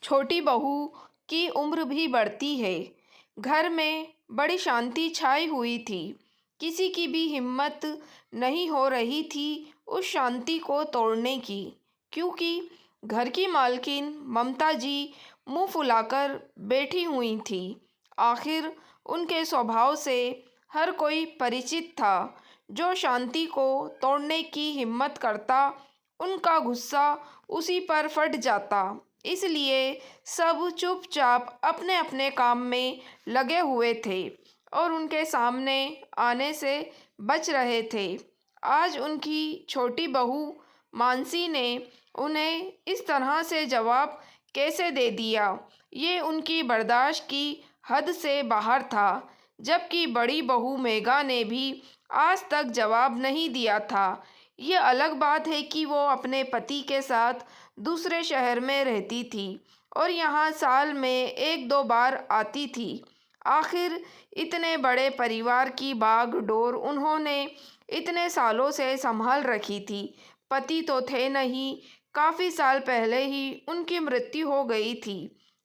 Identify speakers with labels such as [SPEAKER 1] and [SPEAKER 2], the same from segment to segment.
[SPEAKER 1] छोटी बहू की उम्र भी बढ़ती है। घर में बड़ी शांति छाई हुई थी। किसी की भी हिम्मत नहीं हो रही थी उस शांति को तोड़ने की, क्योंकि घर की मालकिन ममता जी मुंह फुलाकर बैठी हुई थी। आखिर उनके स्वभाव से हर कोई परिचित था। जो शांति को तोड़ने की हिम्मत करता, उनका गुस्सा उसी पर फट जाता। इसलिए सब चुपचाप अपने अपने काम में लगे हुए थे और उनके सामने आने से बच रहे थे। आज उनकी छोटी बहू मानसी ने उन्हें इस तरह से जवाब कैसे दे दिया, ये उनकी बर्दाश्त की हद से बाहर था। जबकि बड़ी बहू मेघा ने भी आज तक जवाब नहीं दिया था। ये अलग बात है कि वो अपने पति के साथ दूसरे शहर में रहती थी और यहाँ साल में एक दो बार आती थी। आखिर इतने बड़े परिवार की बागडोर उन्होंने इतने सालों से संभाल रखी थी। पति तो थे नहीं, काफ़ी साल पहले ही उनकी मृत्यु हो गई थी।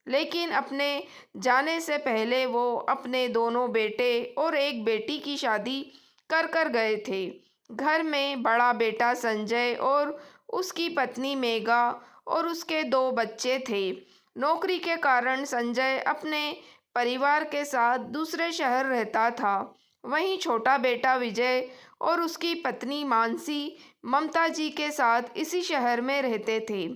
[SPEAKER 1] लेकिन अपने जाने से पहले वो अपने दोनों बेटे और एक बेटी की शादी कर कर गए थे। घर में बड़ा बेटा संजय और उसकी पत्नी मेघा और उसके दो बच्चे थे। नौकरी के कारण संजय अपने परिवार के साथ दूसरे शहर रहता था। वहीं छोटा बेटा विजय और उसकी पत्नी मानसी ममता जी के साथ इसी शहर में रहते थे।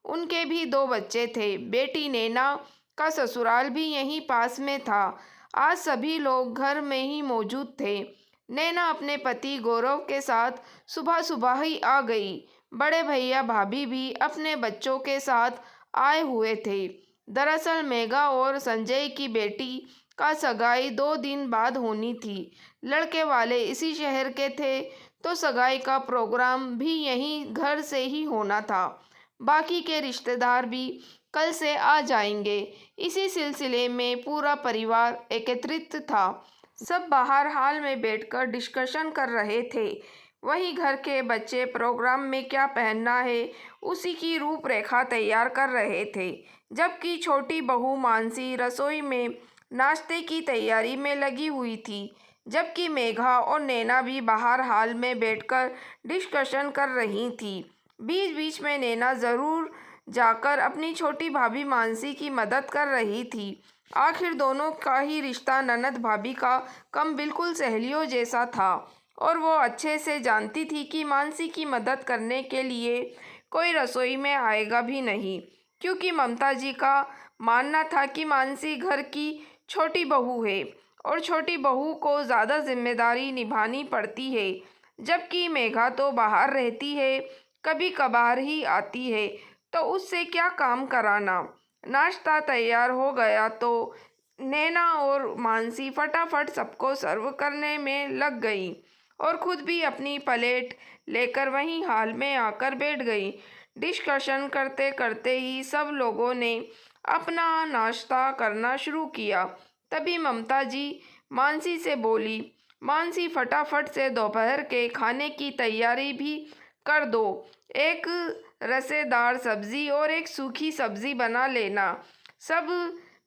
[SPEAKER 1] उनके भी दो बच्चे थे। बेटी नैना का ससुराल भी यहीं पास में था। आज सभी लोग घर में ही मौजूद थे। नैना अपने पति गौरव के साथ सुबह सुबह ही आ गई। बड़े भैया भाभी भी अपने बच्चों के साथ आए हुए थे। दरअसल मेघा और संजय की बेटी का सगाई 2 दिन बाद होनी थी। लड़के वाले इसी शहर के थे, तो सगाई का प्रोग्राम भी यहीं घर से ही होना था। बाकी के रिश्तेदार भी कल से आ जाएंगे। इसी सिलसिले में पूरा परिवार एकत्रित था। सब बाहर हाल में बैठकर डिस्कशन कर रहे थे। वहीं घर के बच्चे प्रोग्राम में क्या पहनना है उसी की रूपरेखा तैयार कर रहे थे। जबकि छोटी बहू मानसी रसोई में नाश्ते की तैयारी में लगी हुई थी। जबकि मेघा और नैना भी बाहर हाल में बैठकर डिस्कशन कर रही थी। बीच बीच में नैना ज़रूर जाकर अपनी छोटी भाभी मानसी की मदद कर रही थी। आखिर दोनों का ही रिश्ता ननद भाभी का कम बिल्कुल सहेलियों जैसा था और वो अच्छे से जानती थी कि मानसी की मदद करने के लिए कोई रसोई में आएगा भी नहीं, क्योंकि ममता जी का मानना था कि मानसी घर की छोटी बहू है और छोटी बहू को ज़्यादा जिम्मेदारी निभानी पड़ती है। जबकि मेघा तो बाहर रहती है, कभी कभार ही आती है, तो उससे क्या काम कराना। नाश्ता तैयार हो गया तो नैना और मानसी फटाफट सबको सर्व करने में लग गई और खुद भी अपनी प्लेट लेकर वहीं हाल में आकर बैठ गई। डिस्कशन करते करते ही सब लोगों ने अपना नाश्ता करना शुरू किया। तभी ममता जी मानसी से बोली, मानसी फटाफट से दोपहर के खाने की तैयारी भी कर दो। एक रसेदार सब्जी और एक सूखी सब्जी बना लेना। सब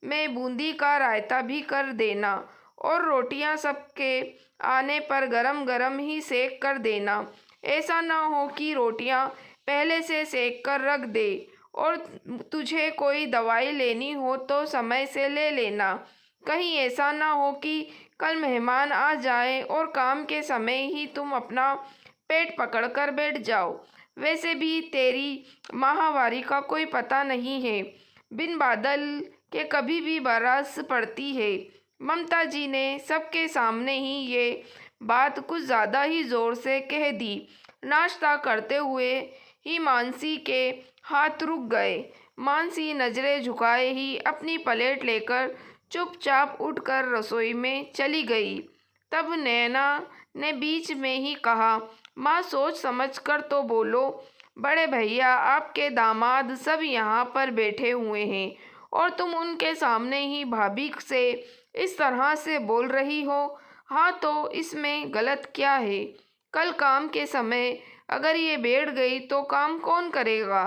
[SPEAKER 1] में बूंदी का रायता भी कर देना और रोटियां सबके आने पर गरम गरम ही सेक कर देना। ऐसा ना हो कि रोटियां पहले से सेक कर रख दे और तुझे कोई दवाई लेनी हो तो समय से ले लेना। कहीं ऐसा ना हो कि कल मेहमान आ जाए और काम के समय ही तुम अपना पेट पकड़कर बैठ जाओ। वैसे भी तेरी माहवारी का कोई पता नहीं है, बिन बादल के कभी भी बरस पड़ती है। ममता जी ने सबके सामने ही ये बात कुछ ज़्यादा ही ज़ोर से कह दी। नाश्ता करते हुए ही मानसी के हाथ रुक गए। मानसी नज़रें झुकाए ही अपनी प्लेट लेकर चुपचाप उठकर रसोई में चली गई। तब नैना ने बीच में ही कहा, माँ सोच समझ कर तो बोलो। बड़े भैया आपके दामाद सब यहाँ पर बैठे हुए हैं और तुम उनके सामने ही भाभी से इस तरह से बोल रही हो। हाँ तो इसमें गलत क्या है? कल काम के समय अगर ये बैठ गई तो काम कौन करेगा?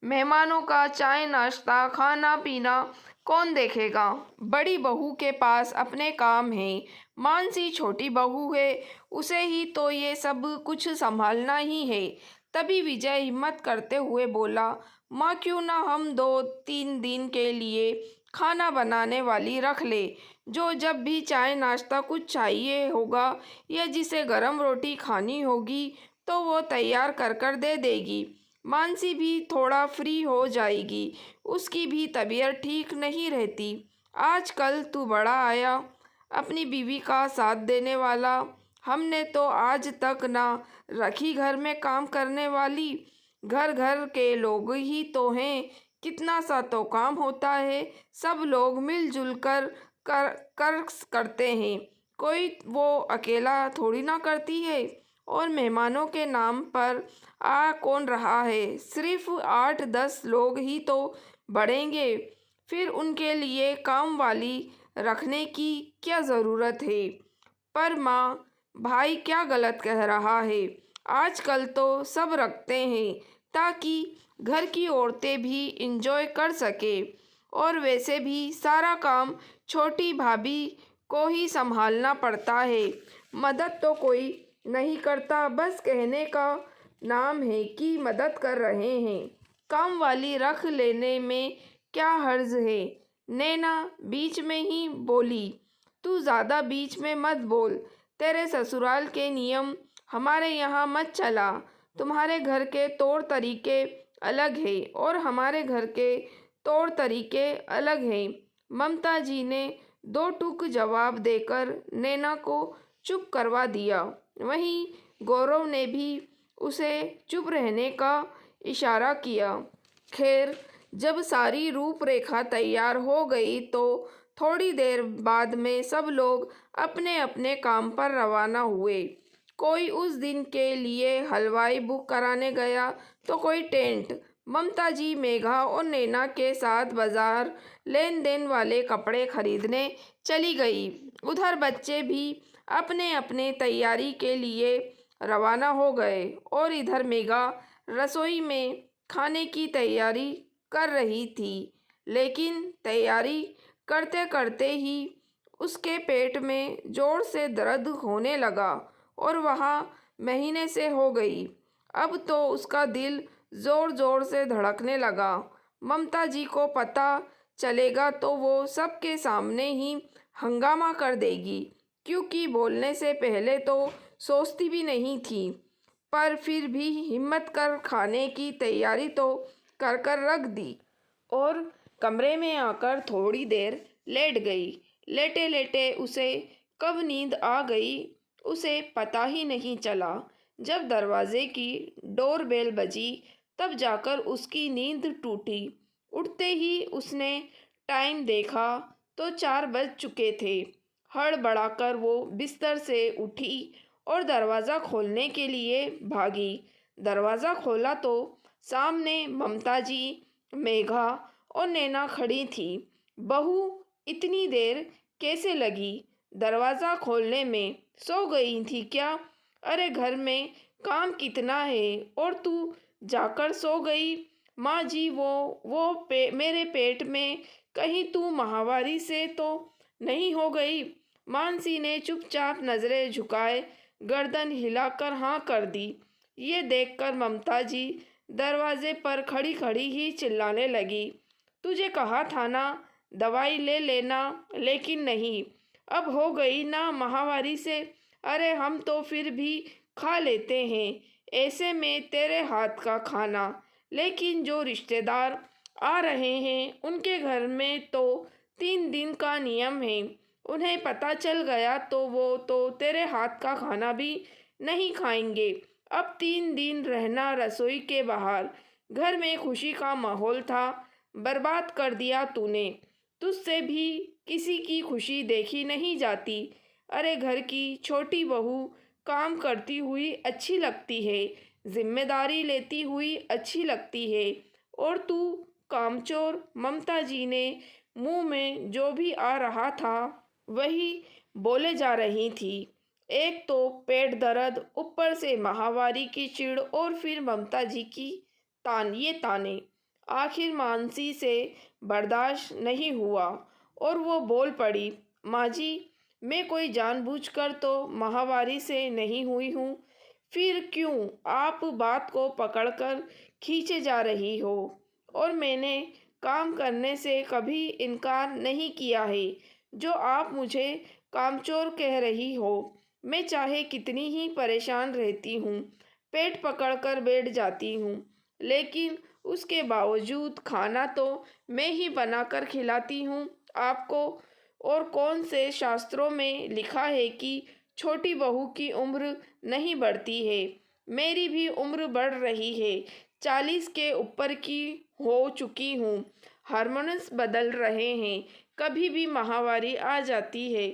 [SPEAKER 1] मेहमानों का चाय नाश्ता खाना पीना कौन देखेगा। बड़ी बहू के पास अपने काम हैं। मानसी छोटी बहू है, उसे ही तो ये सब कुछ संभालना ही है। तभी विजय हिम्मत करते हुए बोला, माँ क्यों ना हम 2-3 दिन के लिए खाना बनाने वाली रख ले, जो जब भी चाय नाश्ता कुछ चाहिए होगा या जिसे गरम रोटी खानी होगी तो वो तैयार कर कर दे देगी। मानसी भी थोड़ा फ्री हो जाएगी, उसकी भी तबीयत ठीक नहीं रहती। आजकल तू बड़ा आया, अपनी बीवी का साथ देने वाला। हमने तो आज तक ना रखी घर में काम करने वाली। घर घर के लोग ही तो हैं, कितना सा तो काम होता है, सब लोग मिलजुल कर करते हैं। कोई वो अकेला थोड़ी ना करती है। और मेहमानों के नाम पर आ कौन रहा है, सिर्फ 8-10 लोग ही तो बढ़ेंगे, फिर उनके लिए काम वाली रखने की क्या ज़रूरत है। पर माँ, भाई क्या गलत कह रहा है। आजकल तो सब रखते हैं ताकि घर की औरतें भी इंजॉय कर सके। और वैसे भी सारा काम छोटी भाभी को ही संभालना पड़ता है, मदद तो कोई नहीं करता। बस कहने का नाम है कि मदद कर रहे हैं। काम वाली रख लेने में क्या हर्ज है। नैना बीच में ही बोली, तू ज़्यादा बीच में मत बोल। तेरे ससुराल के नियम हमारे यहाँ मत चला। तुम्हारे घर के तौर तरीके अलग हैं और हमारे घर के तौर तरीके अलग हैं। ममता जी ने 2 टूक जवाब देकर नैना को चुप करवा दिया। वहीं गौरव ने भी उसे चुप रहने का इशारा किया। खैर, जब सारी रूपरेखा तैयार हो गई तो थोड़ी देर बाद में सब लोग अपने अपने काम पर रवाना हुए। कोई उस दिन के लिए हलवाई बुक कराने गया तो कोई टेंट। ममता जी मेघा और नैना के साथ बाजार लेन देन वाले कपड़े खरीदने चली गई। उधर बच्चे भी अपने अपने तैयारी के लिए रवाना हो गए और इधर मेघा रसोई में खाने की तैयारी कर रही थी। लेकिन तैयारी करते करते ही उसके पेट में जोर से दर्द होने लगा और वहाँ महीने से हो गई। अब तो उसका दिल ज़ोर ज़ोर से धड़कने लगा। ममता जी को पता चलेगा तो वो सबके सामने ही हंगामा कर देगी, क्योंकि बोलने से पहले तो सोचती भी नहीं थी। पर फिर भी हिम्मत कर खाने की तैयारी तो कर कर रख दी और कमरे में आकर थोड़ी देर लेट गई। लेटे लेटे उसे कब नींद आ गई उसे पता ही नहीं चला। जब दरवाजे की डोरबेल बजी तब जाकर उसकी नींद टूटी। उठते ही उसने टाइम देखा तो 4 बज चुके थे। हड़बड़ाकर वो बिस्तर से उठी और दरवाज़ा खोलने के लिए भागी। दरवाज़ा खोला तो सामने ममता जी, मेघा और नैना खड़ी थी। बहू, इतनी देर कैसे लगी? दरवाज़ा खोलने में सो गई थी क्या? अरे घर में काम कितना है और तू जाकर सो गई। माँ जी, मेरे पेट में कहीं तू माहवारी से तो नहीं हो गई? मानसी ने चुपचाप नज़रें झुकाए गर्दन हिलाकर हाँ कर दी। ये देखकर ममता जी दरवाजे पर खड़ी खड़ी ही चिल्लाने लगी, तुझे कहा था ना दवाई ले लेना, लेकिन नहीं, अब हो गई ना माहवारी से। अरे हम तो फिर भी खा लेते हैं ऐसे में तेरे हाथ का खाना, लेकिन जो रिश्तेदार आ रहे हैं उनके घर में तो 3 दिन का नियम है। उन्हें पता चल गया तो वो तो तेरे हाथ का खाना भी नहीं खाएंगे। अब 3 दिन रहना रसोई के बाहर। घर में खुशी का माहौल था, बर्बाद कर दिया तूने। तुझसे भी किसी की खुशी देखी नहीं जाती। अरे घर की छोटी बहू काम करती हुई अच्छी लगती है, जिम्मेदारी लेती हुई अच्छी लगती है, और तू कामचोर। ममता जी ने मुंह में जो भी आ रहा था वही बोले जा रही थी। एक तो पेट दर्द, ऊपर से माहवारी की चिढ़ और फिर ममता जी की ताने। आखिर मानसी से बर्दाश्त नहीं हुआ और वो बोल पड़ी, माँ जी, मैं कोई जानबूझकर तो माहवारी से नहीं हुई हूँ। फिर क्यों आप बात को पकड़कर खींचे जा रही हो? और मैंने काम करने से कभी इनकार नहीं किया है। जो आप मुझे कामचोर कह रही हो, मैं चाहे कितनी ही परेशान रहती हूँ, पेट पकड़कर बैठ जाती हूँ, लेकिन उसके बावजूद खाना तो मैं ही बनाकर खिलाती हूँ आपको। और कौन से शास्त्रों में लिखा है कि छोटी बहू की उम्र नहीं बढ़ती है? मेरी भी उम्र बढ़ रही है, 40 के ऊपर की हो चुकी हूँ। हार्मोन्स बदल रहे हैं, कभी भी माहवारी आ जाती है,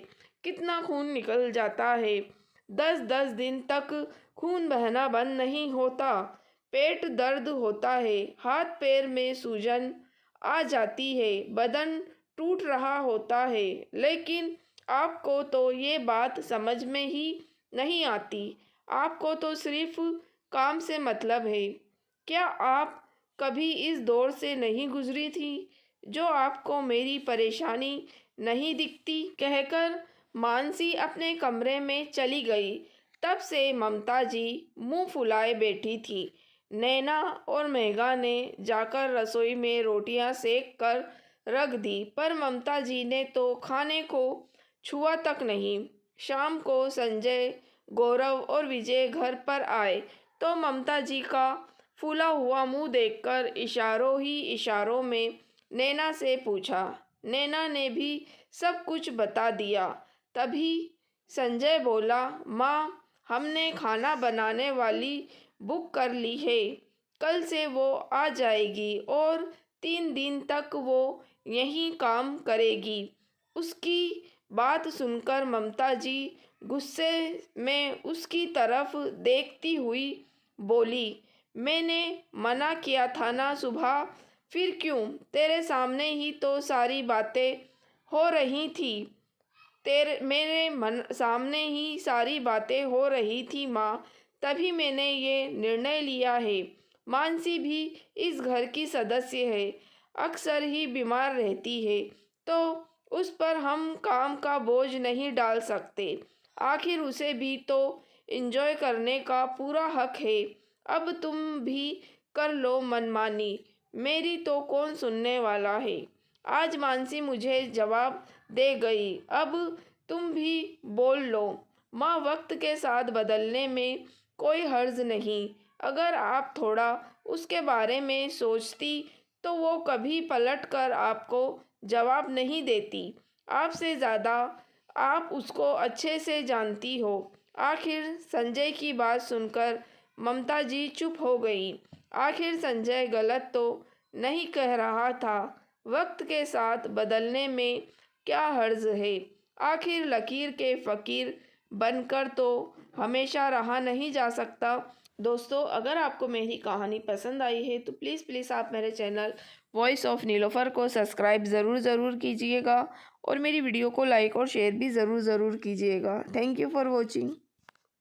[SPEAKER 1] कितना खून निकल जाता है, 10-10 दिन तक खून बहना बंद नहीं होता, पेट दर्द होता है, हाथ पैर में सूजन आ जाती है, बदन टूट रहा होता है, लेकिन आपको तो ये बात समझ में ही नहीं आती। आपको तो सिर्फ काम से मतलब है। क्या आप कभी इस दौर से नहीं गुजरी थी जो आपको मेरी परेशानी नहीं दिखती? कहकर मानसी अपने कमरे में चली गई। तब से ममता जी मुंह फुलाए बैठी थी। नैना और मेघा ने जाकर रसोई में रोटियां सेक कर रख दी, पर ममता जी ने तो खाने को छुआ तक नहीं। शाम को संजय, गौरव और विजय घर पर आए तो ममता जी का फूला हुआ मुंह देखकर इशारों ही इशारों में नैना से पूछा। नैना ने भी सब कुछ बता दिया। तभी संजय बोला, माँ, हमने खाना बनाने वाली बुक कर ली है, कल से वो आ जाएगी और 3 दिन तक वो यहीं काम करेगी। उसकी बात सुनकर ममता जी गुस्से में उसकी तरफ देखती हुई बोली, मैंने मना किया था ना सुबह, फिर क्यों? तेरे सामने ही तो सारी बातें हो रही थी। तेरे मेरे मन सामने ही सारी बातें हो रही थी माँ, तभी मैंने ये निर्णय लिया है। मानसी भी इस घर की सदस्य है, अक्सर ही बीमार रहती है, तो उस पर हम काम का बोझ नहीं डाल सकते। आखिर उसे भी तो एंजॉय करने का पूरा हक है। अब तुम भी कर लो मनमानी, मेरी तो कौन सुनने वाला है। आज मानसी मुझे जवाब दे गई, अब तुम भी बोल लो। माँ, वक्त के साथ बदलने में कोई हर्ज नहीं। अगर आप थोड़ा उसके बारे में सोचती तो वो कभी पलट कर आपको जवाब नहीं देती। आपसे ज़्यादा आप उसको अच्छे से जानती हो। आखिर संजय की बात सुनकर ममता जी चुप हो गई। आखिर संजय गलत तो नहीं कह रहा था। वक्त के साथ बदलने में क्या हर्ज है? आखिर लकीर के फ़कीर बनकर तो हमेशा रहा नहीं जा सकता। दोस्तों, अगर आपको मेरी कहानी पसंद आई है तो प्लीज़ आप मेरे चैनल वॉइस ऑफ नीलोफ़र को सब्सक्राइब ज़रूर कीजिएगा और मेरी वीडियो को लाइक और शेयर भी ज़रूर कीजिएगा। Thank you for watching.